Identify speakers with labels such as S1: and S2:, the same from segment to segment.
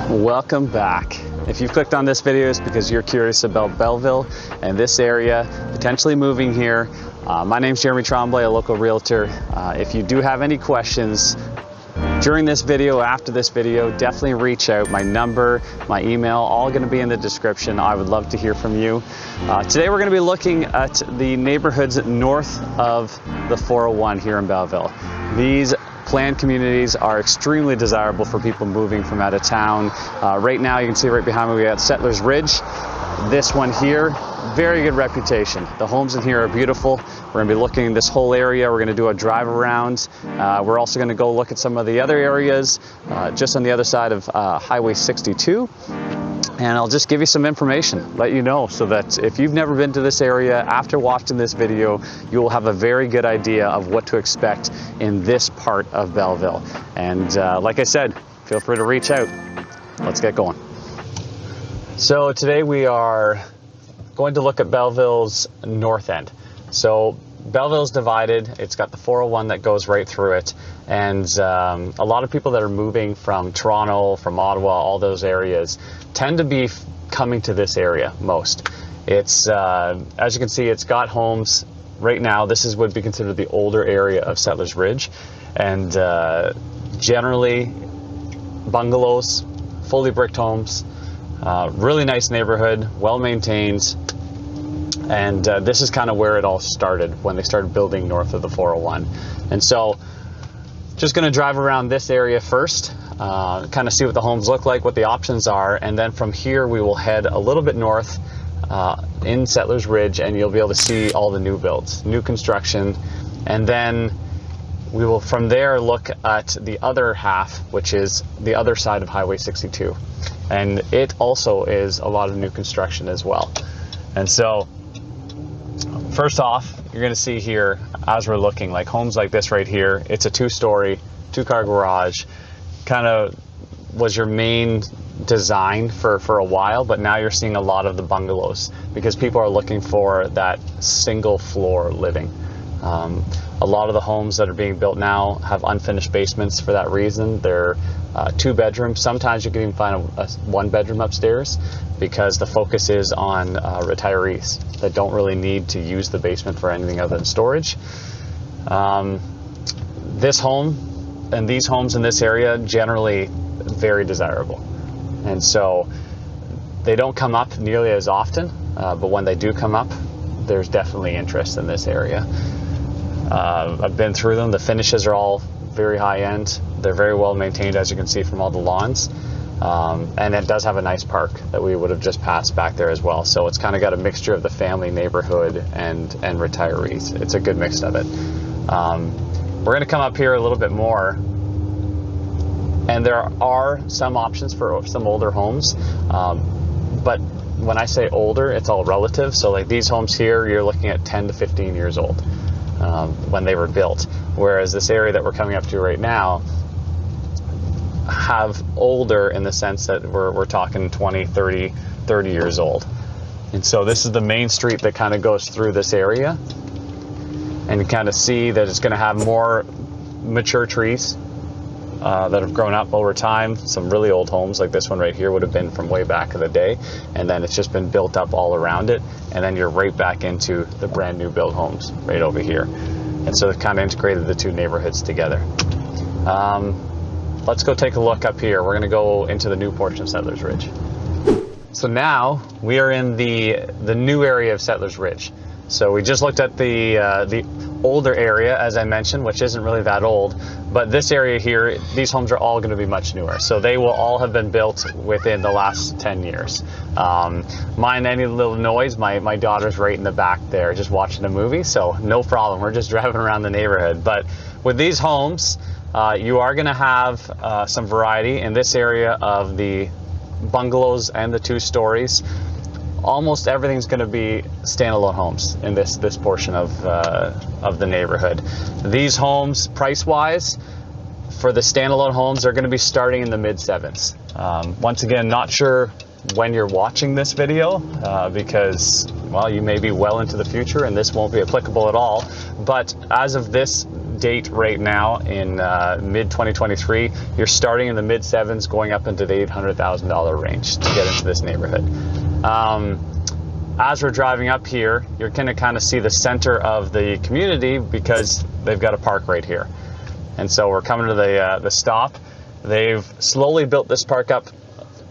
S1: Welcome back. If you've clicked on this video, it's because you're curious about Belleville and this area, potentially moving here. My name's Jeremy Tremblay, a local realtor. If you do have any questions during this video, after this video, definitely reach out. My number, my email, all going to be in the description. I would love to hear from you. Today we're going to be looking at the neighborhoods north of the 401 here in Belleville. These planned communities are extremely desirable for people moving from out of town. Right now, you can see right behind me, we got Settlers Ridge. This one here, very good reputation. The homes in here are beautiful. We're gonna be looking at this whole area. We're gonna do a drive around. We're also gonna go look at some of the other areas just on the other side of Highway 62. And I'll just give you some information, let you know, so that if you've never been to this area, after watching this video, you will have a very good idea of what to expect in this part of Belleville. And like I said, feel free to reach out. Let's get going. So today we are going to look at Belleville's north end. So Belleville's divided. It's got the 401 that goes right through it. And a lot of people that are moving from Toronto, from Ottawa, all those areas, tend to be coming to this area most. It's, as you can see, it's got homes right now. This would be considered the older area of Settlers Ridge. And generally, bungalows, fully bricked homes, really nice neighborhood, well maintained. And this is kind of where it all started, when they started building north of the 401. And so, just going to drive around this area first, kind of see what the homes look like, what the options are, and then from here we will head a little bit north in Settlers Ridge, and you'll be able to see all the new builds, new construction, and then we will from there look at the other half, which is the other side of Highway 62, and it also is a lot of new construction as well. And so first off, you're going to see here, as we're looking, like homes like this right here, it's a two-story, two-car garage, kind of was your main design for a while, but now you're seeing a lot of the bungalows because people are looking for that single floor living. A lot of the homes that are being built now have unfinished basements for that reason. They're 2 bedrooms. Sometimes you can even find a 1 bedroom upstairs because the focus is on retirees that don't really need to use the basement for anything other than storage. This home and these homes in this area generally very desirable, and so they don't come up nearly as often, but when they do come up, there's definitely interest in this area. I've been through them. The finishes are all very high end. They're very well maintained, as you can see from all the lawns. And it does have a nice park that we would have just passed back there as well. So it's kind of got a mixture of the family neighborhood and retirees. It's a good mix of it. We're going to come up here a little bit more, and there are some options for some older homes. But when I say older, it's all relative. So like these homes here, you're looking at 10 to 15 years old when they were built. Whereas this area that we're coming up to right now have older in the sense that we're talking 20, 30 years old. And so this is the main street that kind of goes through this area. And you kind of see that it's going to have more mature trees that have grown up over time. Some really old homes like this one right here would have been from way back in the day. And then it's just been built up all around it. And then you're right back into the brand new build homes right over here. And so it kind of integrated the two neighborhoods together. Let's go take a look up here. We're going to go into the new portion of Settlers Ridge. So now we are in the new area of Settlers Ridge. So we just looked at the older area, as I mentioned, which isn't really that old. But this area here, these homes are all going to be much newer. So they will all have been built within the last 10 years. Mind any little noise, my daughter's right in the back there just watching a movie. So no problem. We're just driving around the neighborhood. But with these homes, you are going to have some variety in this area of the bungalows and the 2 stories. Almost everything's going to be standalone homes in this portion of the neighborhood. These homes, price-wise, for the standalone homes, are going to be starting in the mid-7s. Once again, not sure when you're watching this video well, you may be well into the future and this won't be applicable at all. But as of this date right now in mid 2023, you're starting in the mid sevens, going up into the $800,000 range to get into this neighborhood. As we're driving up here, you're going to kind of see the center of the community because they've got a park right here. And so we're coming to the stop. They've slowly built this park up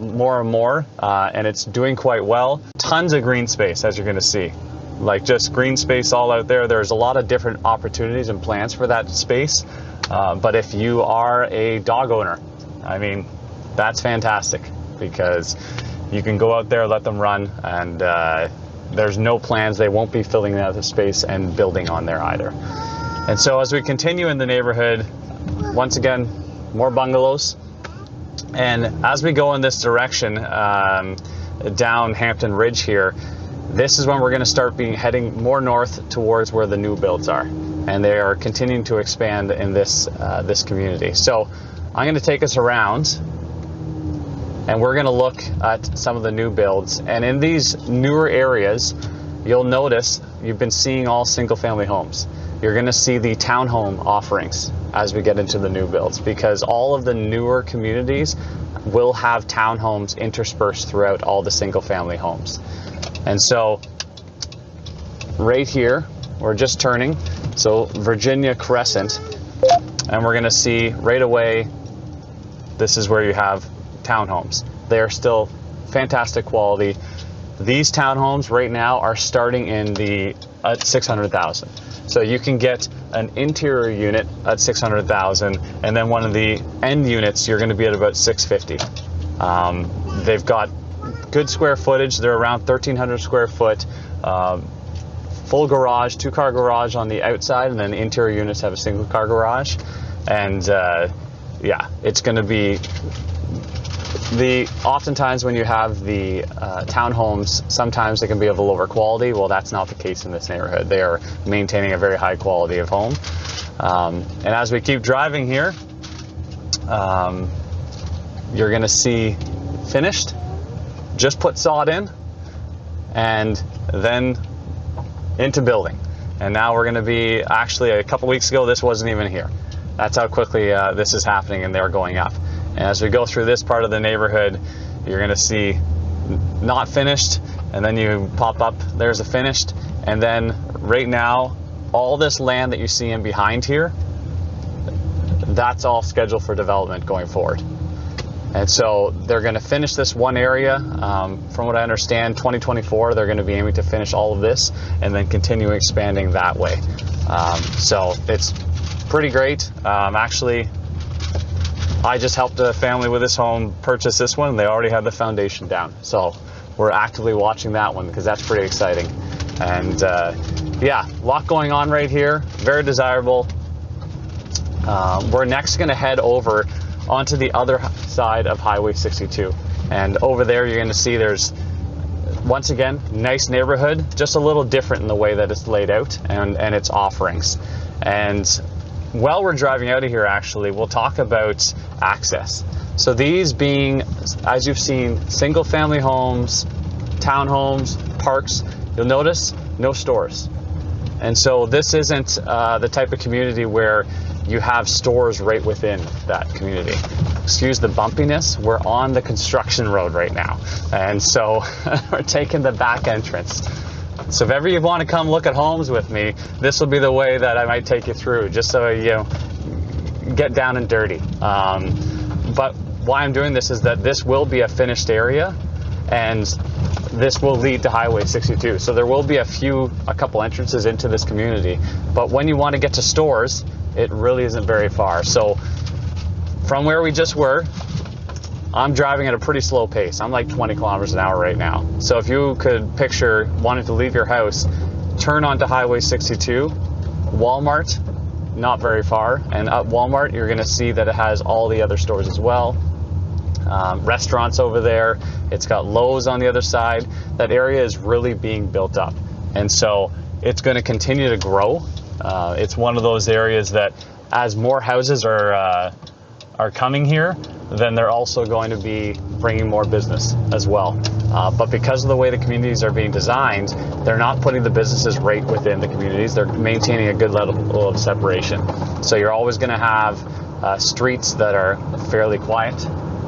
S1: more and more, and it's doing quite well. Tons of green space, as you're going to see. Like just green space all out there. There's a lot of different opportunities and plans for that space. But if you are a dog owner, I mean, that's fantastic because you can go out there, let them run, and there's no plans. They won't be filling out the space and building on there either. And so as we continue in the neighborhood, once again, more bungalows. And as we go in this direction, down Hampton Ridge here, this is when we're going to start heading more north towards where the new builds are. And they are continuing to expand in this community. So I'm going to take us around, and we're going to look at some of the new builds. And in these newer areas, you'll notice you've been seeing all single family homes. You're going to see the townhome offerings as we get into the new builds, because all of the newer communities will have townhomes interspersed throughout all the single family homes. And so right here, we're just turning, so Virginia Crescent, and we're going to see right away, this is where you have townhomes. They're still fantastic quality. These townhomes right now are starting in the at $600,000. So you can get an interior unit at $600,000, and then one of the end units you're going to be at about $650,000. They've got good square footage. They're around 1,300 square foot. Full garage, 2-car garage on the outside, and then interior units have a single car garage. And yeah, it's going to be oftentimes when you have the townhomes, sometimes they can be of a lower quality. Well, that's not the case in this neighborhood. They are maintaining a very high quality of home. And as we keep driving here, you're going to see finished, just put sod in, and then into building. And now we're going to be, actually a couple weeks ago, this wasn't even here. That's how quickly this is happening, and they're going up. And as we go through this part of the neighborhood, you're going to see not finished, and then you pop up, there's a finished, and then right now, all this land that you see in behind here, that's all scheduled for development going forward. And so they're going to finish this one area. From what I understand, 2024, they're going to be aiming to finish all of this and then continue expanding that way. So it's pretty great. Actually, I just helped a family with this home purchase this one, and they already had the foundation down. So we're actively watching that one because that's pretty exciting. And yeah, a lot going on right here. Very desirable. We're next going to head over onto the other side of Highway 62. And over there, you're going to see there's, once again, nice neighborhood, just a little different in the way that it's laid out and its offerings. And while we're driving out of here, actually, we'll talk about access. So these being, as you've seen, single family homes, townhomes, parks, you'll notice no stores. And so this isn't the type of community where you have stores right within that community. Excuse the bumpiness, we're on the construction road right now. And so we're taking the back entrance. So if ever you want to come look at homes with me, this will be the way that I might take you through, just so you get down and dirty. But why I'm doing this is that this will be a finished area, and this will lead to Highway 62. So there will be a couple entrances into this community. But when you want to get to stores, it really isn't very far. So from where we just were, I'm driving at a pretty slow pace. I'm like 20 kilometers an hour right now. So if you could picture wanting to leave your house, turn onto Highway 62, Walmart, not very far. And at Walmart, you're going to see that it has all the other stores as well. Restaurants over there. It's got Lowe's on the other side. That area is really being built up. And so it's going to continue to grow. It's one of those areas that as more houses are are coming here, then they're also going to be bringing more business as well. But because of the way the communities are being designed, they're not putting the businesses right within the communities. They're maintaining a good level of separation. So you're always going to have streets that are fairly quiet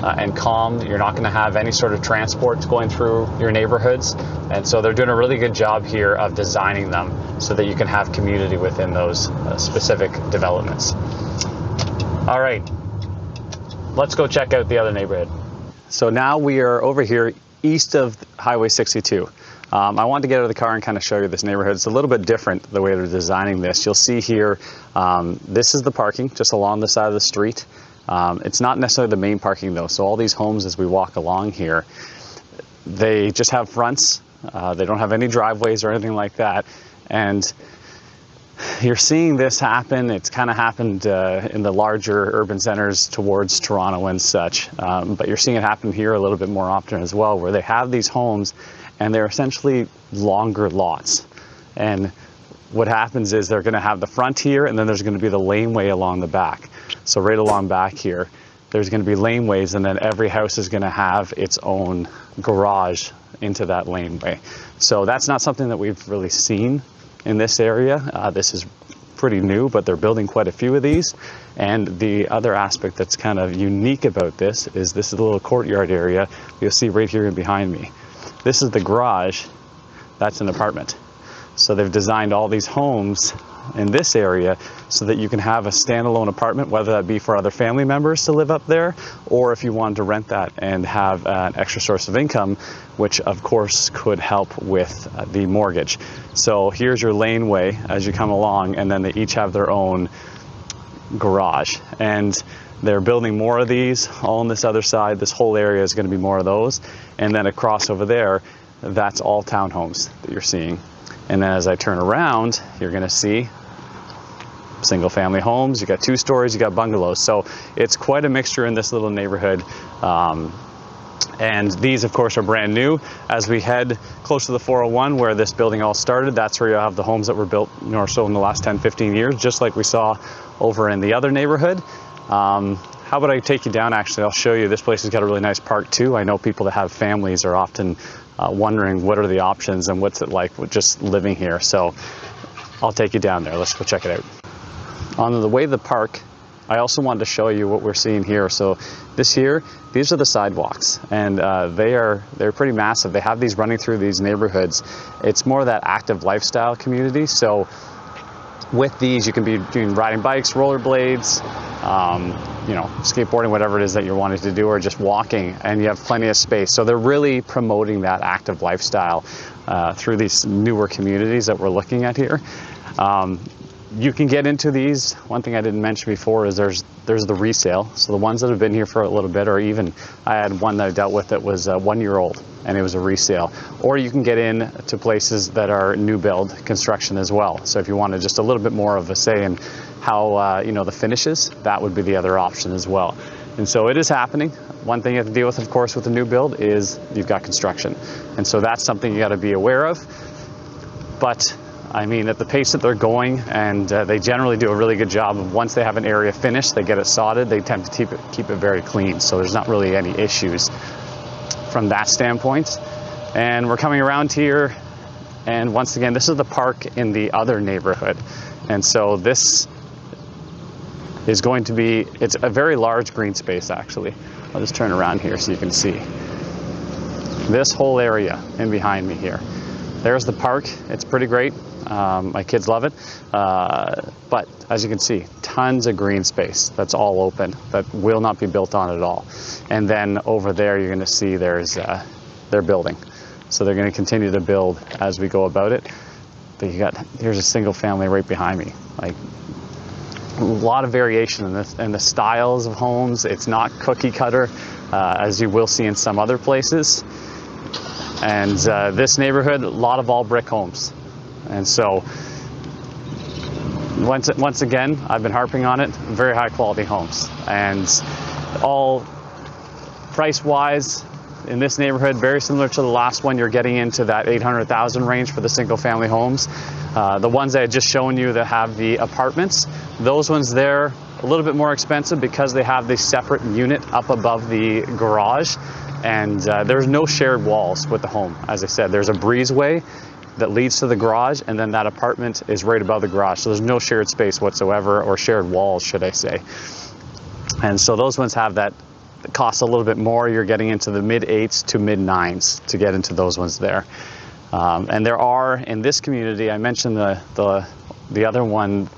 S1: and calm. You're not going to have any sort of transport going through your neighborhoods. And so they're doing a really good job here of designing them so that you can have community within those specific developments. All right, let's go check out the other neighborhood. So now we are over here east of Highway 62. I wanted to get out of the car and kind of show you this neighborhood. It's a little bit different the way they're designing this. You'll see here, this is the parking just along the side of the street. It's not necessarily the main parking though. So all these homes as we walk along here, they just have fronts. They don't have any driveways or anything like that. And you're seeing this happen. It's kind of happened in the larger urban centers towards Toronto and such. But you're seeing it happen here a little bit more often as well, where they have these homes and they're essentially longer lots. And what happens is they're going to have the front here, and then there's going to be the laneway along the back. So right along back here, there's going to be laneways, and then every house is going to have its own garage into that laneway. So that's not something that we've really seen in this area. This is pretty new, but they're building quite a few of these. And the other aspect that's kind of unique about this is a little courtyard area you'll see right here behind me. This is the garage. That's an apartment. So they've designed all these homes in this area so that you can have a standalone apartment, whether that be for other family members to live up there, or if you wanted to rent that and have an extra source of income, which of course could help with the mortgage. So here's your laneway as you come along, and then they each have their own garage. And they're building more of these all on this other side. This whole area is going to be more of those. And then across over there, that's all townhomes that you're seeing. And then as I turn around, you're going to see single family homes. You got 2 stories, you got bungalows. So it's quite a mixture in this little neighborhood. And these of course are brand new. As we head close to the 401 where this building all started, that's where you'll have the homes that were built more so in the last 10-15 years, just like we saw over in the other neighborhood. How about I take you down? Actually, I'll show you. This place has got a really nice park too. I know people that have families are often wondering what are the options and what's it like with just living here. So I'll take you down there. Let's go check it out. On the way to the park, I also wanted to show you what we're seeing here. So these are the sidewalks, and they're pretty massive. They have these running through these neighborhoods. It's more that active lifestyle community. So with these, you can be doing riding bikes, rollerblades, skateboarding, whatever it is that you're wanting to do, or just walking, and you have plenty of space. So they're really promoting that active lifestyle through these newer communities that we're looking at here. You can get into these. One thing I didn't mention before is there's the resale. So the ones that have been here for a little bit, or even I had one that I dealt with that was 1 year old, and it was a resale. Or you can get in to places that are new build construction as well. So if you wanted just a little bit more of a say in how the finishes, that would be the other option as well. And so it is happening. One thing you have to deal with, of course, with the new build is you've got construction, and so that's something you got to be aware of. But I mean, at the pace that they're going, and they generally do a really good job of, once they have an area finished, they get it sodded, they tend to keep it very clean. So there's not really any issues from that standpoint. And we're coming around here, and once again, this is the park in the other neighborhood. And so this is going to be, it's a very large green space actually. I'll just turn around here so you can see. This whole area in behind me here. There's the park. It's pretty great. My kids love it. But as you can see, tons of green space that's all open, that will not be built on at all. And then over there, you're going to see there's they're building. So they're going to continue to build as we go about it. But here's a single family right behind me. Like, a lot of variation in the styles of homes. It's not cookie cutter, as you will see in some other places. And this neighborhood, a lot of all brick homes. And so once again, I've been harping on it, very high quality homes. And all price-wise in this neighborhood, very similar to the last one. You're getting into that $800,000 range for the single family homes. The ones I had just shown you that have the apartments, those ones there a little bit more expensive because they have this separate unit up above the garage, and there's no shared walls with the home. As I said, there's a breezeway that leads to the garage, and then that apartment is right above the garage. So there's no shared space whatsoever, or shared walls, should I say. And so those ones have that cost a little bit more. You're getting into the mid-8s to mid-9s to get into those ones there. And there are, in this community, I mentioned the other one,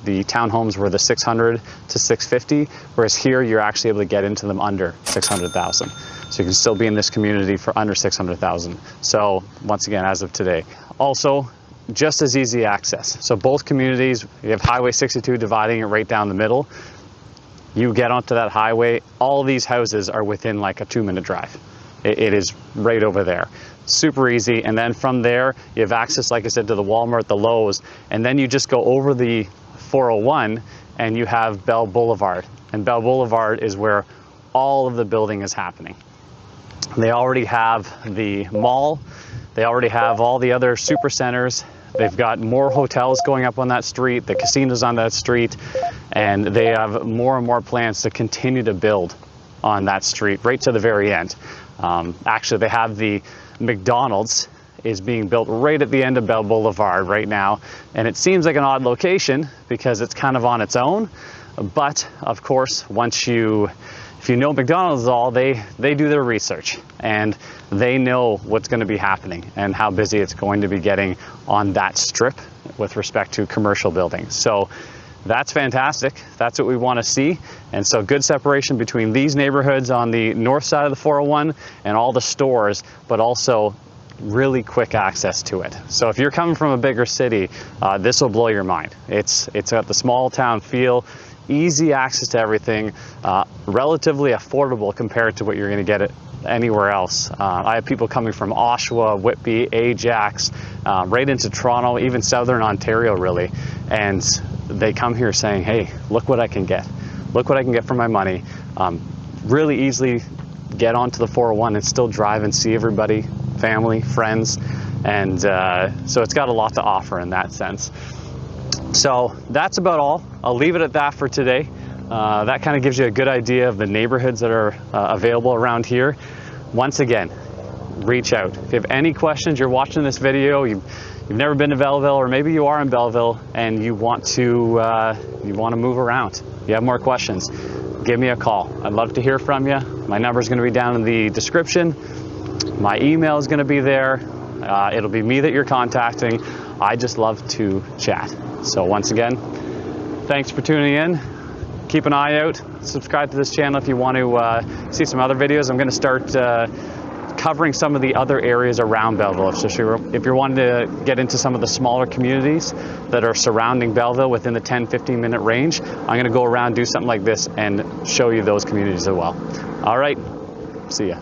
S1: the townhomes were the 600 to 650, whereas here you're actually able to get into them under 600,000. So you can still be in this community for under 600,000. So once again, as of today. Also, just as easy access. So both communities, you have Highway 62 dividing it right down the middle. You get onto that highway, all these houses are within like a 2-minute drive. It is right over there. Super easy. And then from there, you have access, like I said, to the Walmart, the Lowe's, and then you just go over the 401 and you have Bell Boulevard. And Bell Boulevard is where all of the building is happening. They already have the mall. They already have all the other super centers. They've got more hotels going up on that street, the casinos on that street, and they have more and more plans to continue to build on that street right to the very end. Actually, they have the McDonald's is being built right at the end of Bell Boulevard right now, and it seems like an odd location because it's kind of on its own. But of course, if you know McDonald's at all, they do their research and they know what's going to be happening and how busy it's going to be getting on that strip with respect to commercial buildings. So that's fantastic. That's what we want to see. And so good separation between these neighborhoods on the north side of the 401 and all the stores, but also really quick access to it. So if you're coming from a bigger city, this will blow your mind. It's got the small town feel, easy access to everything, relatively affordable compared to what you're going to get anywhere else. I have people coming from Oshawa, Whitby, Ajax, right into Toronto, even Southern Ontario really, and they come here saying, hey, look what I can get. Look what I can get for my money. Really easily get onto the 401 and still drive and see everybody, family, friends, and so it's got a lot to offer in that sense. So that's about all. I'll leave it at that for today. That kind of gives you a good idea of the neighborhoods that are available around here. Once again, reach out. If you have any questions, you're watching this video, you've never been to Belleville, or maybe you are in Belleville and you want to move around, you have more questions, give me a call. I'd love to hear from you. My number is going to be down in the description. My email is going to be there. It'll be me that you're contacting. I just love to chat. So once again, thanks for tuning in. Keep an eye out. Subscribe to this channel if you want to see some other videos. I'm going to start covering some of the other areas around Belleville. So if you're wanting to get into some of the smaller communities that are surrounding Belleville within the 10-15 minute range, I'm going to go around, do something like this, and show you those communities as well. All right, see ya.